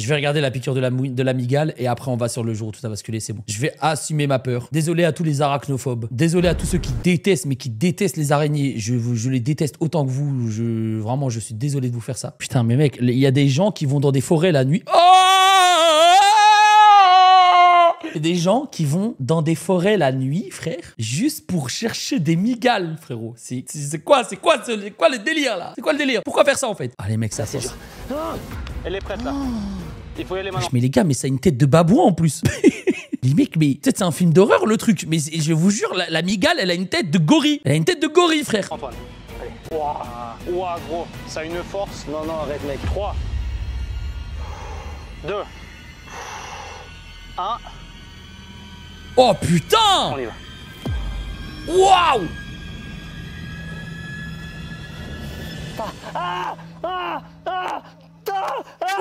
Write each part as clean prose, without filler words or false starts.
Je vais regarder la piqûre de la migale et après on va sur le jour où tout a basculé, c'est bon. Je vais assumer ma peur. Désolé à tous les arachnophobes. Désolé à tous ceux qui détestent, mais qui détestent les araignées. Je les déteste autant que vous. Vraiment, je suis désolé de vous faire ça. Putain, mais mec, il y a des gens qui vont dans des forêts la nuit. Il y a des gens qui vont dans des forêts la nuit, frère, juste pour chercher des migales, frérot. C'est quoi le délire, là? C'est quoi le délire? Pourquoi faire ça, en fait? Ah, les mecs, ça sauce. Elle est prête, là. Il faut y aller maintenant. Mais les gars, mais ça a une tête de babouin, en plus. Les mecs, mais peut-être c'est un film d'horreur, le truc. Mais je vous jure, la migale, elle a une tête de gorille. Elle a une tête de gorille, frère. Antoine, allez. Ouah, gros, ça a une force. Non, arrête, mec. 3, 2, 1... Oh putain! On y va. Waouh!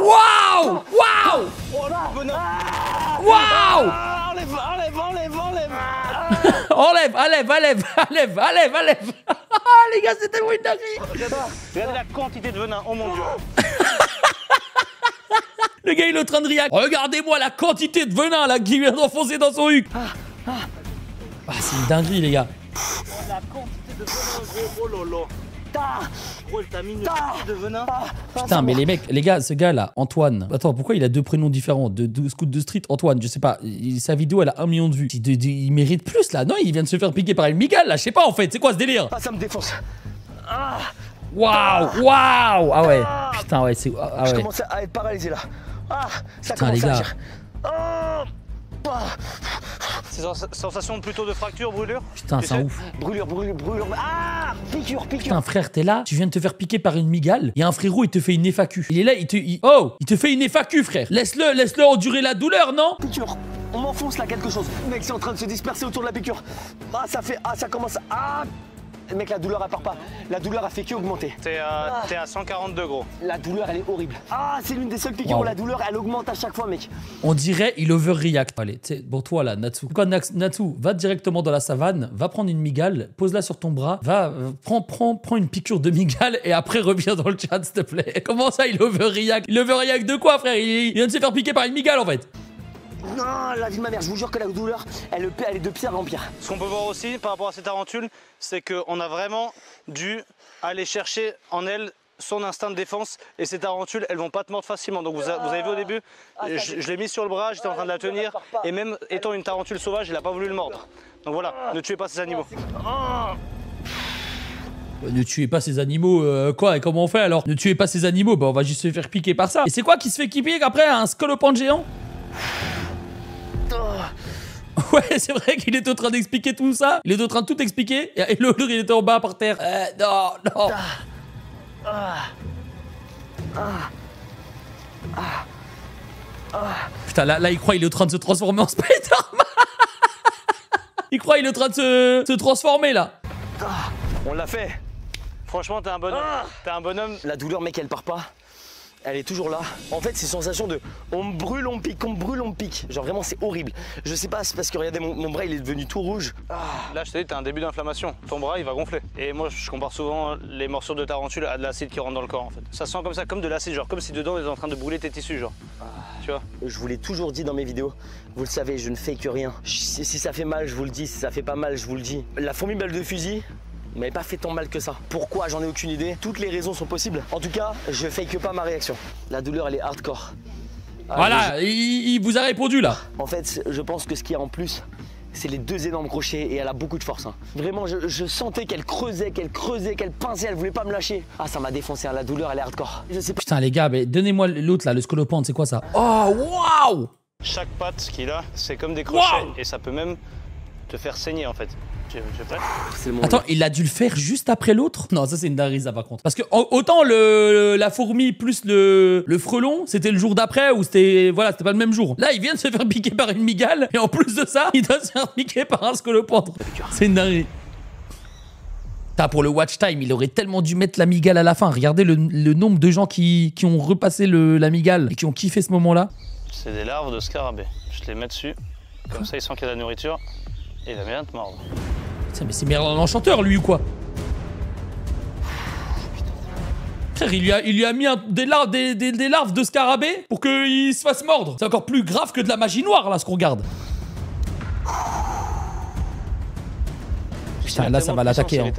Waouh! Waouh! Waouh! Enlève! Les gars, c'est tellement une dinguerie! Regardez la quantité de venin, oh mon dieu! Le gars, il est en train de rire. Regardez-moi la quantité de venin là qui vient d'enfoncer dans son huc. Ah, c'est une dinguerie, les gars. La quantité de venin, gros, oh lolo. Gros, t'as mis une quantité de venin. Putain, mais les mecs, les gars, ce gars là, Antoine. Attends, pourquoi il a deux prénoms différents de Scout de Street, Antoine, je sais pas. Sa vidéo, elle a 1 million de vues. Il mérite plus là. Non, il vient de se faire piquer par une migale là. Je sais pas en fait. C'est quoi ce délire? Ah, ça me défonce. Waouh! Ah ouais. Putain, ouais, c'est. Ah ouais. Je commence à être paralysé là. Ça putain, les gars. C'est sensation plutôt de fracture, brûlure? Putain, c'est un ouf. Brûlure. Piqûre. Putain, frère, t'es là, tu viens de te faire piquer par une migale. Il y a un frérot, il te fait une FAQ. Il est là, il te fait une FAQ, frère. Laisse-le endurer la douleur, non? Piqûre. On m'enfonce là quelque chose. Mec, c'est en train de se disperser autour de la piqûre. Ça commence. Mec, la douleur, elle part pas. La douleur, elle fait qu'augmenter. T'es à 142, gros. La douleur, elle est horrible. C'est l'une des seules piqûres où la douleur, elle augmente à chaque fois, mec. On dirait, il overreact. Allez, tu sais, bon, toi là, Natsu. Pourquoi Natsu, va directement dans la savane, va prendre une migale, pose-la sur ton bras, prends une piqûre de migale et après reviens dans le chat, s'il te plaît. Comment ça, il overreact? Il overreact de quoi, frère? Il vient de se faire piquer par une migale, en fait. Non, la vie de ma mère, je vous jure que la douleur, elle est de pire en pire. Ce qu'on peut voir aussi par rapport à ces tarentules, c'est qu'on a vraiment dû aller chercher en elle son instinct de défense. Et ces tarentules, elles vont pas te mordre facilement. Donc vous avez vu au début, je l'ai mis sur le bras, j'étais en train de la tenir. Et même étant une tarentule sauvage, elle n'a pas voulu le mordre. Donc voilà, ne tuez pas ces animaux. Ne tuez pas ces animaux, quoi? Et comment on fait alors? Ne tuez pas ces animaux, bah on va juste se faire piquer par ça. Et c'est quoi qui se fait piquer après? Un scolopendre géant? Ouais, c'est vrai qu'il est en train d'expliquer tout ça. Il est en train de tout expliquer. Et l'autre, il était en bas par terre. Non. Putain, là, il croit qu'il est en train de se transformer en Spider-Man. Il croit qu'il est en train de se transformer, là. On l'a fait. Franchement, t'es un bonhomme. T'es un bonhomme. La douleur, mec, elle part pas. Elle est toujours là. En fait, c'est sensation de on me brûle, on me pique, on me brûle, on me pique. Genre vraiment, c'est horrible. Je sais pas, c'est parce que regardez, mon bras, il est devenu tout rouge. Là, je t'ai dit, t'as un début d'inflammation. Ton bras, il va gonfler. Et moi, je compare souvent les morsures de tarentule à de l'acide qui rentre dans le corps, en fait. Ça sent comme ça, comme de l'acide, genre comme si dedans, ils étaient en train de brûler tes tissus, genre. Tu vois? Je vous l'ai toujours dit dans mes vidéos. Vous le savez, je ne fais que rien. Si ça fait mal, je vous le dis. Si ça fait pas mal, je vous le dis. La fourmi balle de fusil m'avait pas fait tant mal que ça. Pourquoi? J'en ai aucune idée. Toutes les raisons sont possibles. En tout cas, je fake pas ma réaction. La douleur, elle est hardcore. Voilà, il vous a répondu là. En fait, je pense que ce qu'il y a en plus, c'est les 2 énormes crochets et elle a beaucoup de force. Vraiment, je sentais qu'elle creusait, qu'elle pinçait, elle voulait pas me lâcher. Ça m'a défoncé, la douleur, elle est hardcore. Je sais pas. Putain, les gars, mais donnez-moi l'autre là, le scolopendre, c'est quoi ça? Oh, waouh! Chaque patte qu'il a, c'est comme des crochets et ça peut même te faire saigner en fait. Tu es prêt? Attends, il a dû le faire juste après l'autre? Non, ça c'est une dinguerie ça par contre. Parce que autant la fourmi plus le frelon, c'était le jour d'après ou c'était pas le même jour. Là, il vient de se faire piquer par une migale et en plus de ça, il doit se faire piquer par un scolopendre. C'est une dinguerie. Pour le watch time, il aurait tellement dû mettre la migale à la fin. Regardez le nombre de gens qui ont repassé la migale et qui ont kiffé ce moment-là. C'est des larves de scarabée. Je te les mets dessus. Comme ça, il sent qu'il y a de la nourriture. Et il va bien te mordre. Putain, mais c'est Merlin l'Enchanteur, lui, ou quoi? Frère, il lui a mis des larves de scarabée pour qu'il se fasse mordre. C'est encore plus grave que de la magie noire, là, ce qu'on regarde. Putain, là, ça va l'attaquer. Hein.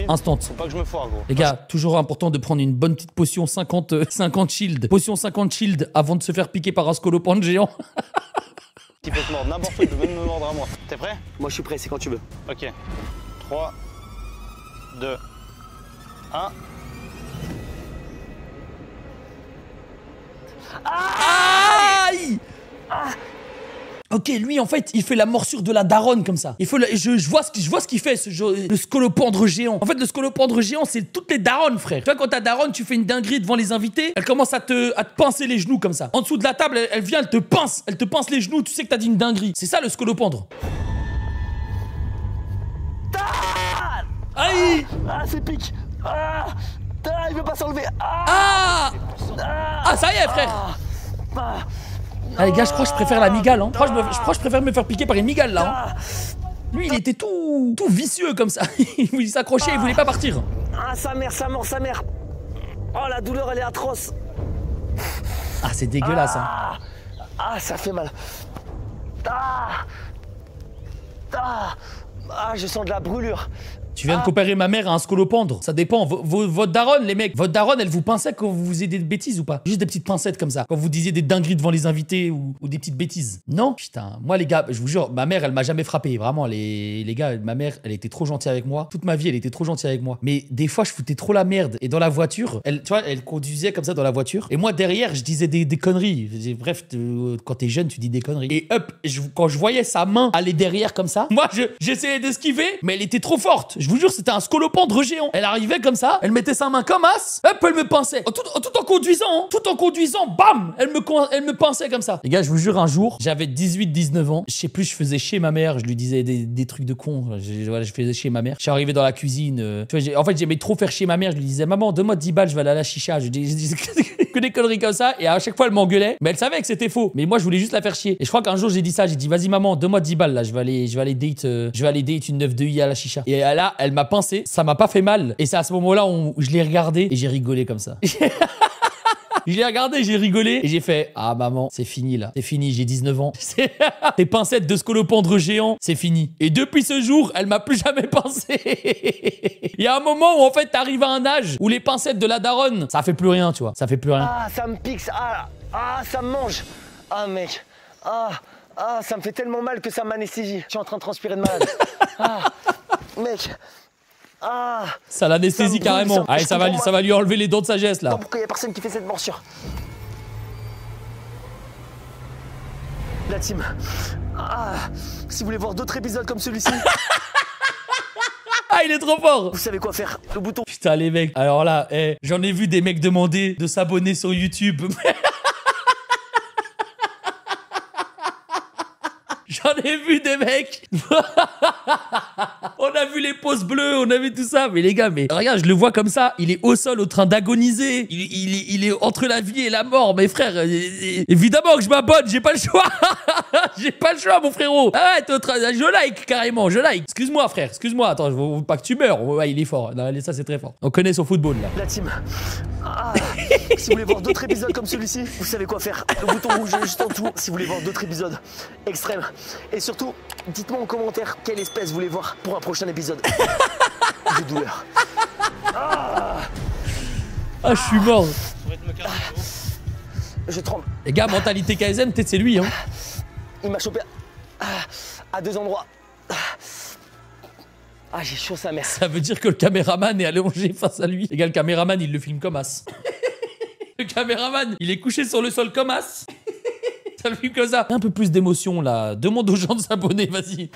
Instant. Faut pas que je me foire, gros. Les gars, toujours important de prendre une bonne petite potion 50 shield. Potion 50 shield avant de se faire piquer par un scolopendre géant. Qui peut te mordre n'importe où, il peut même me mordre à moi. T'es prêt? Moi, je suis prêt, c'est quand tu veux. Ok. 3, 2, 1. Aïe! Ok, lui en fait, il fait la morsure de la daronne comme ça. Je vois ce qu'il fait, le scolopendre géant. En fait, le scolopendre géant, c'est toutes les daronnes, frère. Tu vois, quand ta daronne, tu fais une dinguerie devant les invités, elle commence à te pincer les genoux comme ça. En dessous de la table, elle vient, elle te pince les genoux, tu sais que t'as dit une dinguerie. C'est ça le scolopendre. Aïe! Ah, c'est pique! Ah! Il veut pas s'enlever! Ah! Ah, ça y est, frère! Ah les gars, je crois que je préfère la migale, hein. Je crois que je préfère me faire piquer par une migale, là, hein. Lui, il était tout vicieux comme ça. Il s'accrochait, il voulait pas partir. Ah, sa mère, sa mort, sa mère. Oh, la douleur, elle est atroce. Ah, c'est dégueulasse, hein. Ah, ça fait mal. Ah, je sens de la brûlure. Tu viens de comparer ma mère à un scolopendre. Ça dépend. Votre daronne, les mecs, votre daronne, elle vous pinçait quand vous faisiez des bêtises ou pas? Juste des petites pincettes comme ça. Quand vous disiez des dingueries devant les invités ou des petites bêtises. Non? Putain, moi les gars, je vous jure, ma mère, elle m'a jamais frappé. Vraiment, les gars, ma mère, elle était trop gentille avec moi. Toute ma vie, elle était trop gentille avec moi. Mais des fois, je foutais trop la merde. Et dans la voiture, tu vois, elle conduisait comme ça dans la voiture. Et moi, derrière, je disais des conneries. Bref, quand t'es jeune, tu dis des conneries. Et hop, quand je voyais sa main aller derrière comme ça, moi, j'essayais d'esquiver, mais elle était trop forte. Je vous jure, c'était un scolopendre géant. Elle arrivait comme ça, elle mettait sa main comme as, hop, elle me pinçait. Tout en conduisant, bam, elle me pinçait comme ça. Les gars, je vous jure, un jour, j'avais 18-19 ans, je sais plus, je faisais chier ma mère, je lui disais des trucs de con, je faisais chier ma mère. Je suis arrivé dans la cuisine, tu vois, en fait, j'aimais trop faire chier ma mère, je lui disais, maman, donne-moi 10 balles, je vais aller à la chicha. Je disais que des conneries comme ça, et à chaque fois, elle m'engueulait, mais elle savait que c'était faux. Mais moi, je voulais juste la faire chier. Et je crois qu'un jour, j'ai dit ça, j'ai dit, vas-y, maman, donne-moi 10 balles, là, je vais aller date une 9 de I à la chicha. Et là, elle m'a pincé. Ça m'a pas fait mal. Et c'est à ce moment-là où je l'ai regardé et j'ai rigolé comme ça. Je l'ai regardé, j'ai rigolé et j'ai fait, ah maman, c'est fini là. C'est fini, j'ai 19 ans. Tes pincettes de scolopendre géant, c'est fini. Et depuis ce jour, elle m'a plus jamais pincé. Il y a un moment où en fait, t'arrives à un âge où les pincettes de la daronne, ça fait plus rien, tu vois. Ça fait plus rien. Ah, ça me pique. Ça me mange. Ah, mec. Ça me fait tellement mal que ça m'anesthésie. Je suis en train de transpirer de malade. Mec. Ça l'anesthésie carrément. Allez, ça va lui enlever les dents de sagesse là. Pourquoi il n'y a personne qui fait cette morsure? La team. Si vous voulez voir d'autres épisodes comme celui-ci. Il est trop fort. Vous savez quoi faire? Le bouton. Putain les mecs. Alors là, j'en ai vu des mecs demander de s'abonner sur YouTube. J'en ai vu des mecs. On a vu les pouces bleus, on a vu tout ça. Mais les gars, mais regarde, je le vois comme ça. Il est au sol, en train d'agoniser. Il est entre la vie et la mort, mes frères. Évidemment que je m'abonne, j'ai pas le choix. J'ai pas le choix, mon frérot. Arrête, je like carrément, je like. Excuse-moi, frère, excuse-moi. Attends, je veux pas que tu meurs. Ouais, il est fort. Non, ça, c'est très fort. On connaît son football, là. La team. Si vous voulez voir d'autres épisodes comme celui-ci, vous savez quoi faire. Le bouton rouge est juste en dessous. Si vous voulez voir d'autres épisodes extrêmes. Et surtout, dites-moi en commentaire quelle espèce vous voulez voir pour un prochain épisode de douleur. Je suis mort. Je tremble. Les gars, mentalité KSM, peut-être c'est lui, hein. Il m'a chopé à 2 endroits. J'ai chaud sa mère. Ça veut dire que le caméraman est allongé face à lui. Les gars, le caméraman, il le filme comme as. Le caméraman, il est couché sur le sol comme as. Ça filme comme ça. Un peu plus d'émotion, là. Demande aux gens de s'abonner, vas-y.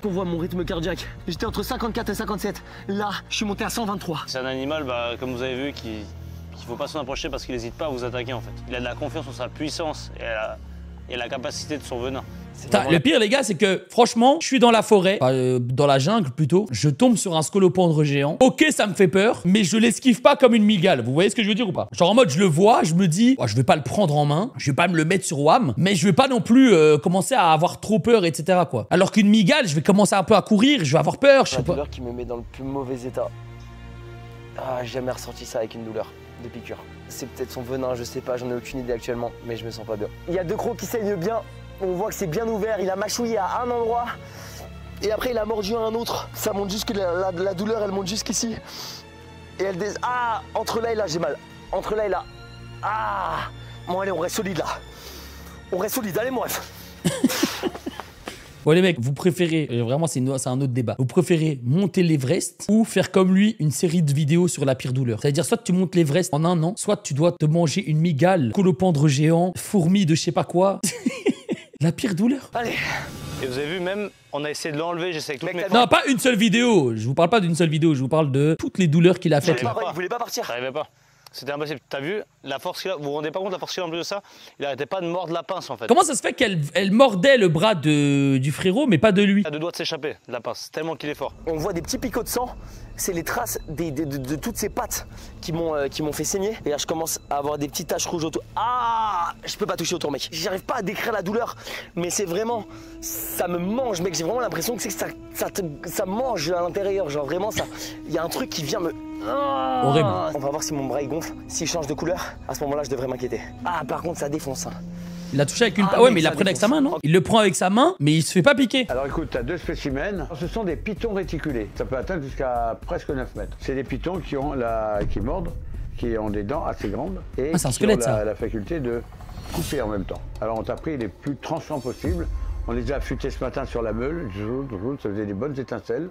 On voit mon rythme cardiaque. J'étais entre 54 et 57. Là, je suis monté à 123. C'est un animal, comme vous avez vu, qu'il faut pas s'en approcher parce qu'il n'hésite pas à vous attaquer en fait. Il a de la confiance en sa puissance et la capacité de son venin. Putain, le pire, les gars, c'est que franchement, je suis dans la forêt, dans la jungle plutôt. Je tombe sur un scolopendre géant. Ok, ça me fait peur, mais je l'esquive pas comme une migale. Vous voyez ce que je veux dire ou pas? Genre en mode, je le vois, je me dis, oh, je vais pas le prendre en main, je vais pas me le mettre sur WAM, mais je vais pas non plus commencer à avoir trop peur, etc. quoi. Alors qu'une migale, je vais commencer un peu à courir, je vais avoir peur, je sais pas. La douleur qui me met dans le plus mauvais état. Ah, j'ai jamais ressenti ça avec une douleur de piqûre. C'est peut-être son venin, je sais pas, j'en ai aucune idée actuellement, mais je me sens pas bien. Il y a 2 crocs qui saignent bien. On voit que c'est bien ouvert, il a mâchouillé à un endroit et après il a mordu à un autre. Ça monte jusque la douleur, elle monte jusqu'ici. Et elle ah, entre là et là j'ai mal. Entre là et là. Ah. Bon allez, on reste solide là. On reste solide, allez mon ref. Bon les mecs, vous préférez, vraiment c'est un autre débat, vous préférez monter l'Everest ou faire comme lui une série de vidéos sur la pire douleur? C'est-à-dire soit tu montes l'Everest en un an, soit tu dois te manger une migale, scolopendre géant, fourmi de je sais pas quoi. La pire douleur. Allez. Et vous avez vu, même, on a essayé de l'enlever, j'essaie avec toutes mes Non, pas une seule vidéo. Je vous parle pas d'une seule vidéo, je vous parle de toutes les douleurs qu'il a faites là. Il voulait pas partir. J'arrivais pas. C'était impossible. T'as vu la force qu'il a? Vous vous rendez pas compte la force qu'il a en plus de ça? Il arrêtait pas de mordre la pince en fait. Comment ça se fait qu'elle mordait le bras du frérot, mais pas de lui? Il a 2 doigts de s'échapper de la pince, tellement qu'il est fort. On voit des petits picots de sang. C'est les traces de toutes ces pattes qui m'ont fait saigner. Et là, je commence à avoir des petites taches rouges autour. Ah, je peux pas toucher autour, mec. J'arrive pas à décrire la douleur, mais c'est vraiment, ça me mange, mec. J'ai vraiment l'impression que ça mange à l'intérieur. Genre vraiment, il y a un truc qui vient me. Ah, horrible. on va voir si mon bras il gonfle. S'il change de couleur, à ce moment-là, je devrais m'inquiéter. Ah, par contre, ça défonce. Hein. Il l'a touché avec une... Ah ouais, mais il l'a pris avec sa main, non? Il le prend avec sa main, mais il se fait pas piquer. Alors écoute, tu as 2 spécimens. Ce sont des pitons réticulés. Ça peut atteindre jusqu'à presque 9 mètres. C'est des pitons qui mordent, qui ont des dents assez grandes et c'est un qui squelette, ont la faculté de couper en même temps. Alors on t'a pris les plus tranchants possibles. On les a affûtés ce matin sur la meule. Ça faisait des bonnes étincelles,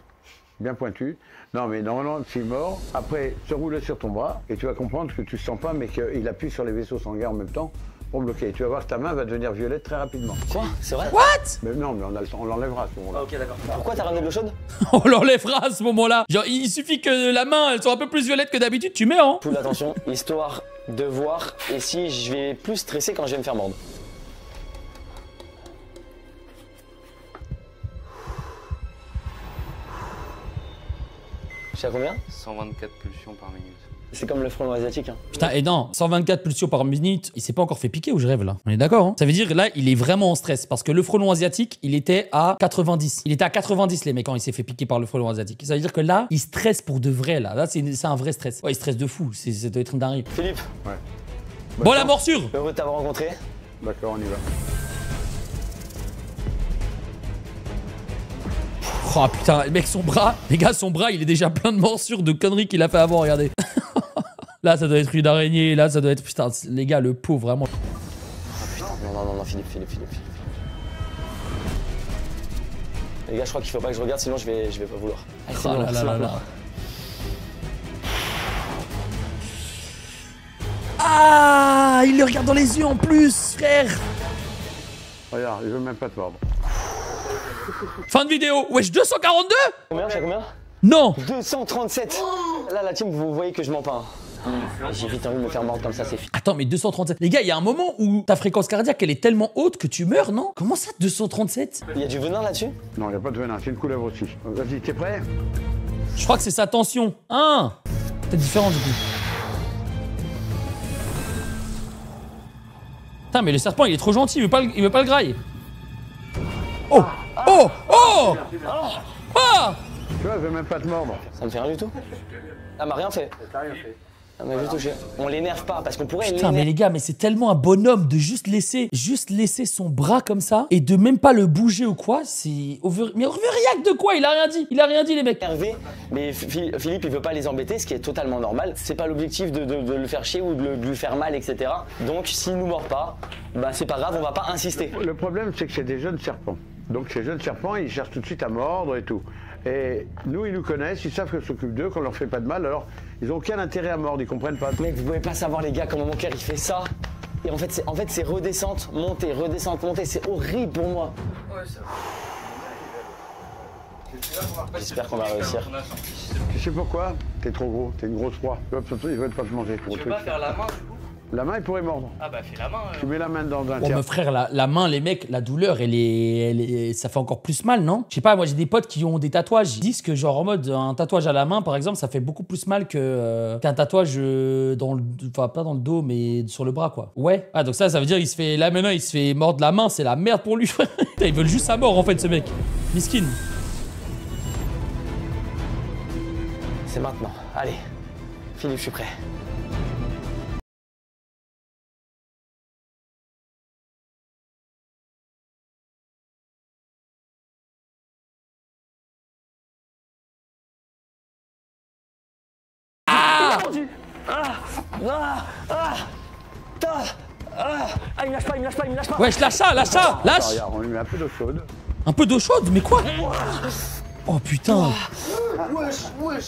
bien pointues. Non mais normalement, s'il mord, après, se roule sur ton bras et tu vas comprendre que tu ne sens pas, mais qu'il appuie sur les vaisseaux sanguins en même temps. Pour bloquer. Tu vas voir que ta main va devenir violette très rapidement. Quoi? C'est vrai? What? Mais non, mais on l'enlèvera à ce moment-là. Ah, ok, d'accord. Pourquoi t'as ramené de l'eau chaude? On l'enlèvera à ce moment-là. Genre, il suffit que la main, elle soit un peu plus violette que d'habitude, tu mets, hein? Full attention, histoire de voir et si je vais plus stresser quand je vais me faire mordre. Je sais à combien? 124 pulsions par minute. C'est comme le frelon asiatique. Hein. Putain, et non, 124 pulsions par minute, il s'est pas encore fait piquer ou je rêve là? On est d'accord, hein? Ça veut dire là, il est vraiment en stress parce que le frelon asiatique, il était à 90. Il était à 90 les mecs quand il s'est fait piquer par le frelon asiatique. Ça veut dire que là, il stresse pour de vrai là. Là, c'est un vrai stress. Ouais, il stresse de fou. Ça doit être une dinguerie. Philippe. Ouais. Bon, la morsure! Heureux de t'avoir rencontré. D'accord, on y va. Oh putain, le mec, son bras, les gars, son bras, il est déjà plein de morsures, de conneries qu'il a fait avant, regardez. Là, ça doit être une araignée, là, ça doit être... Putain, les gars, le pot, vraiment. Ah putain, non, Philippe. Les gars, je crois qu'il faut pas que je regarde, sinon je vais pas vouloir. Allez, Oh là là là là. Ah, il le regarde dans les yeux en plus, frère. Regarde, il veut même pas te mordre. Fin de vidéo. Wesh, 242? Combien? J'ai combien? Non. 237. Là, la team, vous voyez que je mens pas. Hein. J'ai vite envie de me faire mordre comme ça, c'est fini. Attends, mais 237. Les gars, il y a un moment où ta fréquence cardiaque, elle est tellement haute que tu meurs, non? Comment ça, 237? Il y a du venin là-dessus? Non, il n'y a pas de venin, c'est une couleuvre aussi. Vas-y, t'es prêt? Je crois que c'est sa tension. Hein? C'est différent du coup. Putain, mais le serpent, il est trop gentil, il veut pas le graille. Oh! Oh! Oh! Ah! Tu vois, il veut même pas te mordre. Ça me fait rien du tout. Elle m'a rien fait. T'as rien fait. Elle m'a juste touché. On l'énerve pas parce qu'on pourrait Putain, mais l'énerver. les gars, mais c'est tellement un bonhomme de juste laisser son bras comme ça et de même pas le bouger ou quoi. C'est mais overreact de quoi? Il a rien dit les mecs. Mais Philippe, il veut pas les embêter, ce qui est totalement normal. C'est pas l'objectif de le faire chier ou de lui faire mal, etc. Donc, s'il nous mord pas, bah c'est pas grave, on va pas insister. Le problème, c'est que c'est des jeunes serpents. Donc ces jeunes serpents, ils cherchent tout de suite à mordre et tout. Et nous, ils nous connaissent, ils savent que je s'occupe d'eux, qu'on leur fait pas de mal, alors ils ont aucun intérêt à mordre, ils comprennent pas. Mec, vous pouvez pas savoir, les gars, comment mon cœur il fait ça. Et en fait, c'est redescente, montée, c'est horrible pour moi. J'espère qu'on va réussir. Tu sais pourquoi? T'es trop gros, t'es une grosse proie. Ils veulent pas te manger. Tu peux pas faire la main du coup? La main, il pourrait mordre. Ah bah fais la main. Tu mets la main dans un Oh, tiers. mais frère, la main, les mecs, la douleur, ça fait encore plus mal, non? Je sais pas, moi j'ai des potes qui ont des tatouages. Ils disent que, genre, en mode, un tatouage à la main, par exemple, ça fait beaucoup plus mal qu'un tatouage enfin, pas dans le dos, mais sur le bras, quoi. Ouais. Ah, donc ça veut dire, là maintenant, il se fait mordre la main, c'est la merde pour lui. Ils veulent juste sa mort, en fait, ce mec. Miskin. C'est maintenant. Allez. Philippe, je suis prêt. Ah, il me lâche pas, il me lâche pas, il me lâche pas. Wesh, lâche ça, lâche. Regarde, on lui met un peu d'eau chaude. Un peu d'eau chaude, mais quoi? Oh putain. Wesh.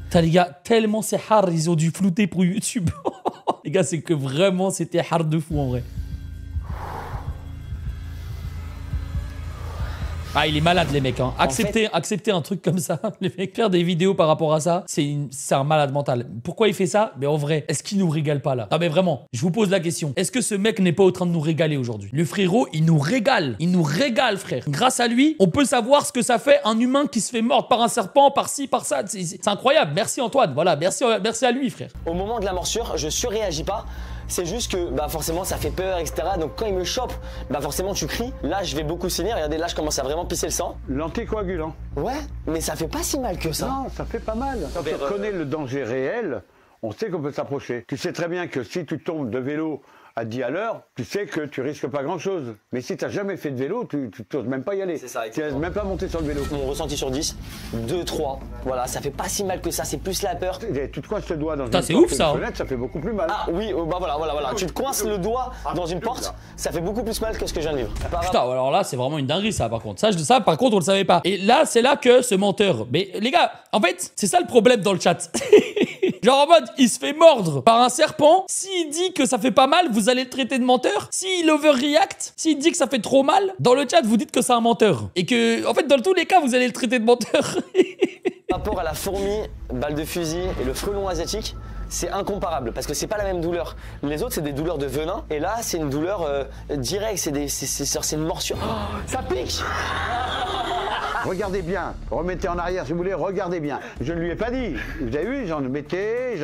Putain, les gars, tellement c'est hard, ils ont dû flouter pour YouTube. Les gars, c'est que vraiment, c'était hard de fou en vrai. Ah, il est malade, les mecs. Hein. Accepter un truc comme ça, les mecs, faire des vidéos par rapport à ça, c'est un malade mental. Pourquoi il fait ça? Mais en vrai, est-ce qu'il nous régale pas là? Non, mais vraiment, je vous pose la question. Est-ce que ce mec n'est pas en train de nous régaler aujourd'hui? Le frérot, il nous régale. Il nous régale, frère. Grâce à lui, on peut savoir ce que ça fait un humain qui se fait mordre par un serpent, par ci, par ça. C'est incroyable. Merci, Antoine. Voilà, merci à lui, frère. Au moment de la morsure, je surréagis pas. C'est juste que bah forcément ça fait peur, etc. Donc quand il me chope, bah forcément tu cries. Là je vais beaucoup saigner. Regardez, là je commence à vraiment pisser le sang. L'anticoagulant. Ouais, mais ça fait pas si mal que ça. Non, ça fait pas mal. Quand on connaît le danger réel, on sait qu'on peut s'approcher. Tu sais très bien que si tu tombes de vélo à 10 à l'heure, tu sais que tu risques pas grand-chose. Mais si tu n'as jamais fait de vélo, tu n'oses même pas y aller. C'est ça, tu n'oses même pas monter sur le vélo. Mon ressenti sur 10, 2, 3. Voilà, ça fait pas si mal que ça, c'est plus la peur. Tu te coinces le doigt dans Putain, une c'est porte ouf, ou ça, une hein. fenêtre, ça fait beaucoup plus mal. Ah oui, bah voilà. Tu te coinces le doigt dans une porte, ça fait beaucoup plus mal que ce que je viens de vivre. Putain, alors là, c'est vraiment une dinguerie, ça, par contre. Ça, par contre, on le savait pas. Et là, c'est là que ce menteur. Mais les gars, en fait, c'est ça le problème dans le chat. Genre en mode, il se fait mordre par un serpent. S'il dit que ça fait pas mal, vous allez le traiter de menteur. S'il overreact, s'il dit que ça fait trop mal, dans le chat, vous dites que c'est un menteur. Et que, en fait, dans tous les cas, vous allez le traiter de menteur. Par rapport à la fourmi, balle de fusil et le frelon asiatique, c'est incomparable parce que c'est pas la même douleur. Les autres, c'est des douleurs de venin et là, c'est une douleur directe, c'est une morsure. Oh, ça pique! Regardez bien, remettez en arrière si vous voulez, regardez bien. Je ne lui ai pas dit. Vous avez vu, j'en mettais.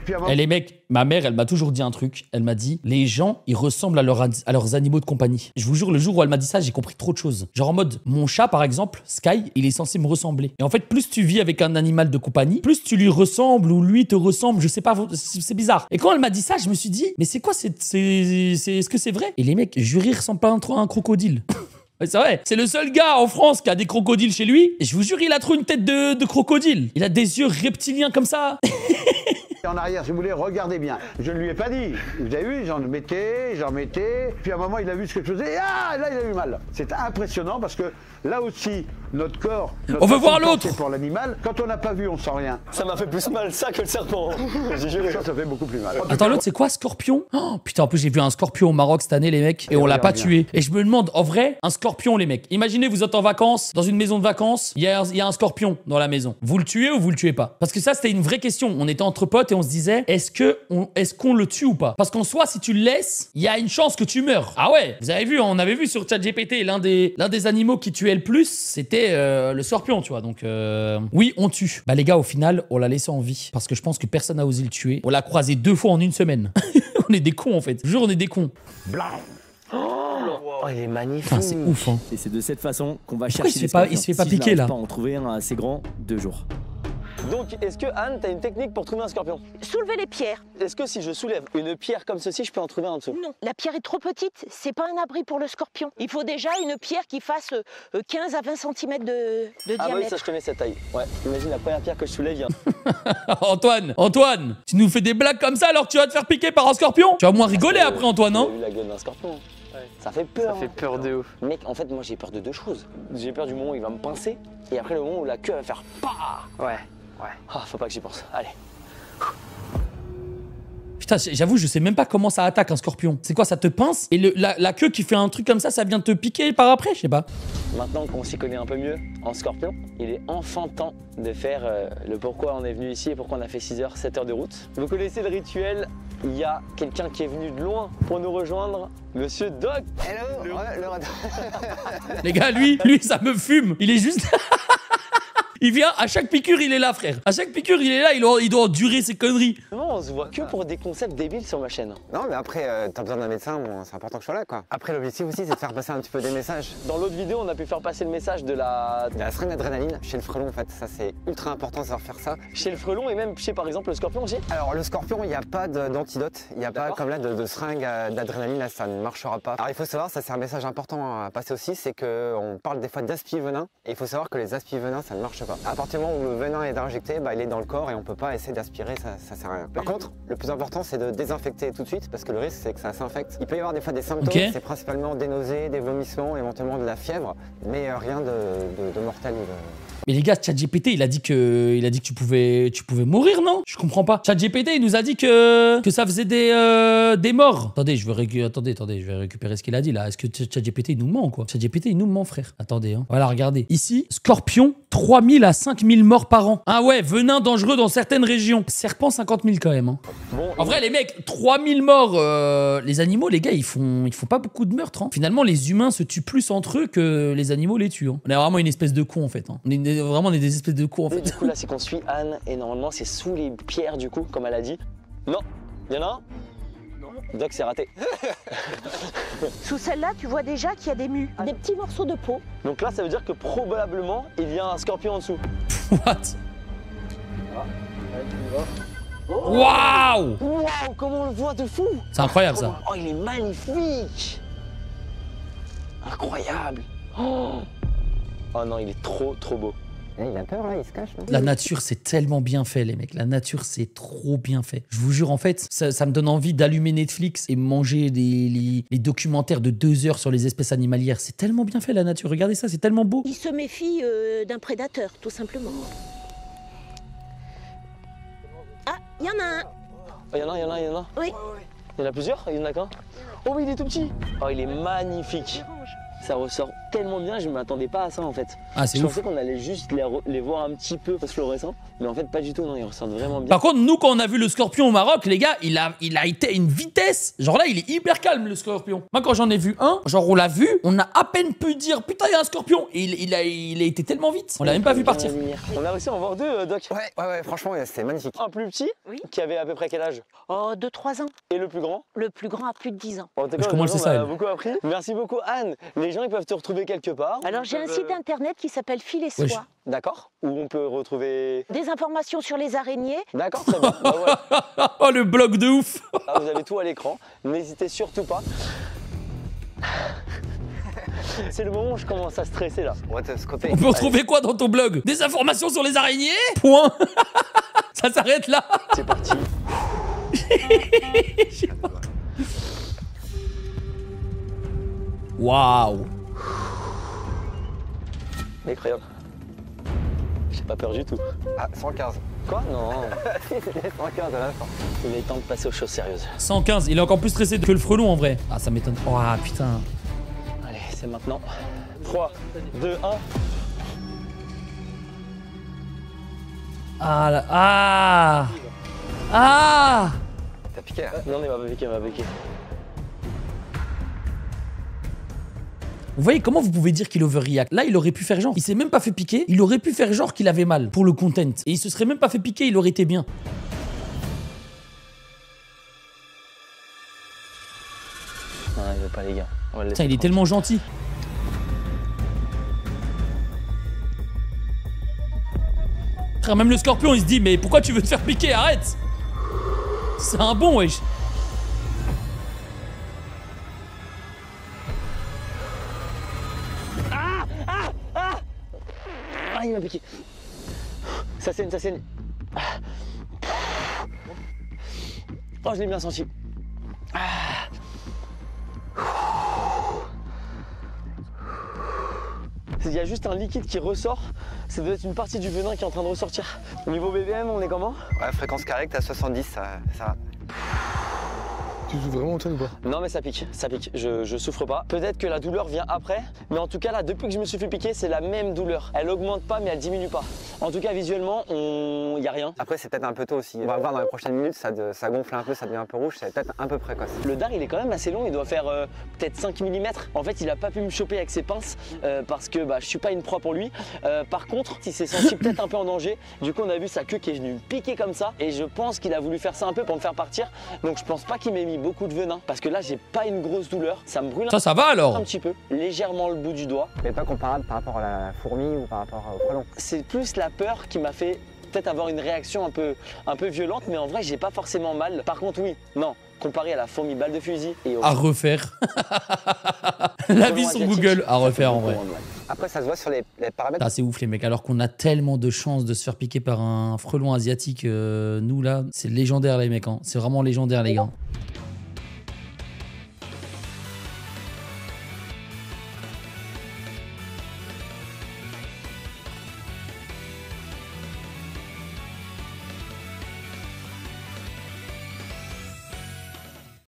Puis à un moment... Et les mecs, ma mère, elle m'a toujours dit un truc. Elle m'a dit, les gens, ils ressemblent à leurs animaux de compagnie. Je vous jure, le jour où elle m'a dit ça, j'ai compris trop de choses. Genre en mode, mon chat, par exemple, Sky, il est censé me ressembler. Et en fait, plus tu vis avec un animal de compagnie, plus tu lui ressembles ou lui te ressemble, je sais pas, c'est bizarre. Et quand elle m'a dit ça, je me suis dit, mais c'est quoi, est-ce que c'est vrai? Et les mecs, juré, il ressemble pas trop à un crocodile. C'est vrai, c'est le seul gars en France qui a des crocodiles chez lui. Et je vous jure, il a trop une tête de crocodile. Il a des yeux reptiliens comme ça. En arrière si vous voulez, regardez bien. Je ne lui ai pas dit. Vous avez vu, j'en mettais. Puis à un moment, il a vu ce que je faisais. Et ah, là, il a eu mal. C'est impressionnant parce que là aussi, notre corps... On veut voir l'autre. C'est pour l'animal. Quand on n'a pas vu, on sent rien. Ça m'a fait plus mal ça que le serpent. J'ai juré. Ça fait beaucoup plus mal. Attends, l'autre, c'est quoi, scorpion? Oh, putain, en plus, j'ai vu un scorpion au Maroc cette année, les mecs, et on l'a pas tué. Et je me demande, en vrai, un scorpion, les mecs. Imaginez, vous êtes en vacances, dans une maison de vacances, il y a un scorpion dans la maison. Vous le tuez ou vous le tuez pas? Parce que ça, c'était une vraie question. On était entre potes et on se disait, est-ce qu'on le tue ou pas? Parce qu'en soi, si tu le laisses, il y a une chance que tu meurs. Ah ouais, vous avez vu, on avait vu sur ChatGPT, l'un des animaux qui tuait le plus, c'était le scorpion, tu vois. Donc, oui, on tue. Bah, les gars, au final, on l'a laissé en vie. Parce que je pense que personne n'a osé le tuer. On l'a croisé 2 fois en une semaine. On est des cons, en fait. Je vous jure, on est des cons. Oh, il est magnifique. Putain, c'est ouf, hein. Et c'est de cette façon qu'on va Pourquoi chercher il se fait pas Si je piquer, n'arrive là pas à en trouver un assez grand, 2 jours. Donc, est-ce que Anne, t'as une technique pour trouver un scorpion? Soulever les pierres. Est-ce que si je soulève une pierre comme ceci, je peux en trouver en dessous? Non, la pierre est trop petite, c'est pas un abri pour le scorpion. Il faut déjà une pierre qui fasse 15 à 20 cm de Ah bah oui, diamètre. ça je connais cette taille. Ouais, imagine la première pierre que je soulève, il y a... Antoine, tu nous fais des blagues comme ça alors que tu vas te faire piquer par un scorpion? Tu vas moins rigoler après, Antoine, hein? T'as vu la gueule d'un scorpion? Ouais. Ça fait peur. Ça fait peur de ouf. Mec, en fait, moi j'ai peur de 2 choses. J'ai peur du moment où il va me pincer et après le moment où la queue va faire PAH. Ouais. Ah, faut pas que j'y pense. Allez. Putain, j'avoue, je sais même pas comment ça attaque un scorpion. C'est quoi, ça te pince? Et la queue qui fait un truc comme ça vient te piquer par après? Je sais pas. Maintenant qu'on s'y connaît un peu mieux en scorpion, il est enfin temps de faire le pourquoi on est venu ici et pourquoi on a fait 6 heures, 7 heures de route. Vous connaissez le rituel, il y a quelqu'un qui est venu de loin pour nous rejoindre, Monsieur Doc. Hello. Les gars, lui, ça me fume. Il est juste... Il vient, à chaque piqûre, il est là, frère. À chaque piqûre, il est là, il doit endurer ses conneries. Non, on se voit que pour des concepts débiles sur ma chaîne. Non, mais après, t'as besoin d'un médecin, bon, c'est important que je sois là, quoi. Après, l'objectif aussi, c'est de faire passer un petit peu des messages. Dans l'autre vidéo, on a pu faire passer le message de la seringue d'adrénaline chez le frelon, en fait. Ça, c'est ultra important de savoir faire ça. chez le frelon et même chez, par exemple, le scorpion aussi. Alors, le scorpion, il n'y a pas d'antidote. Il n'y a pas, D'accord. comme là, de seringue d'adrénaline, là, ça ne marchera pas. Alors, il faut savoir, ça, c'est un message important à passer aussi, c'est qu'on parle des fois d'aspi-venin. Et il faut savoir que les aspi-venins, ça ne marche pas. À partir du moment où le venin est injecté, bah, il est dans le corps et on peut pas essayer d'aspirer, ça sert à rien. Par contre, le plus important, c'est de désinfecter tout de suite parce que le risque, c'est que ça s'infecte. Il peut y avoir des fois des symptômes, Ok. c'est principalement des nausées, des vomissements, éventuellement de la fièvre, mais rien de mortel. Mais les gars, ChatGPT, il a dit que tu pouvais mourir, non? Je comprends pas. ChatGPT, il nous a dit que ça faisait des morts. Attendez, je vais récupérer ce qu'il a dit là. Est-ce que ChatGPT, il nous ment, quoi? ChatGPT, il nous ment, frère. Attendez, hein. Voilà, regardez. Ici, scorpion, 3000 à 5000 morts par an. Ah ouais, venin dangereux dans certaines régions. Serpent, 50 000 quand même, hein. Bon, En vrai, les mecs, 3000 morts, les animaux, les gars, ils font pas beaucoup de meurtres, hein. Finalement, les humains se tuent plus entre eux que les animaux les tuent, hein. On est vraiment une espèce de con, en fait, hein. On est des espèces de cons, en du fait. coup, là, c'est qu'on suit Anne et normalement, c'est sous les pierres, du coup, comme elle a dit. Non, il y en a un? Non. Doc, c'est raté. Sous celle-là, tu vois déjà qu'il y a des mus, des petits morceaux de peau. Donc là, ça veut dire que probablement, il y a un scorpion en dessous. What? Waouh! Waouh, comment on le voit de fou! C'est incroyable, ça. Oh, il est magnifique! Incroyable! Oh non, il est trop beau. Il a peur là, il se cache. La nature, c'est tellement bien fait, les mecs. La nature, c'est trop bien fait. Je vous jure, en fait, ça me donne envie d'allumer Netflix et manger les documentaires de 2 heures sur les espèces animalières. C'est tellement bien fait, la nature. Regardez ça, c'est tellement beau. Il se méfie d'un prédateur, tout simplement. Ah, il y en a un. Oh, il y en a. Oui. Il y en a plusieurs? Il y en a qu'un? Oh oui, il est tout petit. Oh, il est magnifique. Ça ressort tellement bien, je ne m'attendais pas à ça en fait. Ah, c'est Je ouf. pensais qu'on allait juste les voir un petit peu phosphorescents, mais en fait pas du tout, non, ils ressortent vraiment bien. Par contre, nous, quand on a vu le scorpion au Maroc, les gars, il a été à une vitesse. Genre là, il est hyper calme, le scorpion. Moi, quand j'en ai vu un, genre on l'a vu, on a à peine pu dire putain, il y a un scorpion. Et il a été tellement vite. On l'a même pas vu partir. On a réussi à en voir 2, Doc. Ouais, franchement, c'était magnifique. Un plus petit, Oui. qui avait à peu près quel âge? Oh, 2-3 ans. Et le plus grand? Le plus grand a plus de 10 ans. En tout Mais cas, comment elle sait ça, on a elle beaucoup appris. Merci beaucoup, Anne. Les gens, ils peuvent te retrouver quelque part. Alors, j'ai un site internet qui s'appelle Fil et Soie. Wesh. D'accord. Où on peut retrouver. Des informations sur les araignées. D'accord, très bien. Bah, voilà. Oh, le blog de ouf. Là, vous avez tout à l'écran. N'hésitez surtout pas. C'est le moment où je commence à stresser là. On va te scoper. On peut retrouver quoi dans ton blog? Des informations sur les araignées? Point. Ça s'arrête là. C'est parti. Waouh. Incroyable. J'ai pas peur du tout. Ah, 115. Quoi? Non. 115 à la fin. Il est temps de passer aux choses sérieuses. 115, il est encore plus stressé que le frelon en vrai. Ah, ça m'étonne. Oh putain. Allez, c'est maintenant. 3, 2, 1. Ah là. Ah. Ah. T'as piqué là? Non, il m'a piqué, Vous voyez comment vous pouvez dire qu'il overreact? Là, il aurait pu faire genre. Il s'est même pas fait piquer. Il aurait pu faire genre qu'il avait mal pour le content. Et il se serait même pas fait piquer, il aurait été bien. Non, il veut pas, les gars. On va le Putain, laisser il est tellement gentil. Frère, même le scorpion, il se dit, mais pourquoi tu veux te faire piquer? Arrête. C'est un bon, wesh. Ah, il m'a piqué. Ça saigne, ça saigne. Oh, je l'ai bien senti. Il y a juste un liquide qui ressort. Ça doit être une partie du venin qui est en train de ressortir. Au niveau BBM, on est comment? Ouais, fréquence correcte à 70, ça va. Tu souffres vraiment toi ou pas? Non mais ça pique, je souffre pas. Peut-être que la douleur vient après, mais en tout cas là, depuis que je me suis fait piquer, c'est la même douleur. Elle augmente pas mais elle diminue pas. En tout cas visuellement, il y a rien. Après, c'est peut-être un peu tôt aussi. On va voir dans les prochaines minutes, ça gonfle un peu, ça devient un peu rouge, c'est peut-être un peu précoce. Le dard il est quand même assez long, il doit faire peut-être 5 mm. En fait il a pas pu me choper avec ses pinces parce que je suis pas une proie pour lui. Par contre il s'est senti peut-être un peu en danger. Du coup on a vu sa queue qui est venue me piquer comme ça et je pense qu'il a voulu faire ça un peu pour me faire partir. Donc je pense pas qu'il m'ait mis beaucoup de venin parce que là j'ai pas une grosse douleur. Ça me brûle Ça va alors? un petit peu, légèrement le bout du doigt. Mais pas comparable par rapport à la fourmi ou par rapport au frelon. C'est plus la peur qui m'a fait peut-être avoir une réaction un peu violente, mais en vrai j'ai pas forcément mal. Par contre oui, non, comparé à la fourmi balle de fusil et au À refaire. La vie sur Google. À refaire en vrai. Après, ça se voit sur les paramètres. Ah, c'est ouf les mecs, alors qu'on a tellement de chances de se faire piquer par un frelon asiatique, nous là, c'est légendaire les mecs, hein. C'est vraiment légendaire les gars.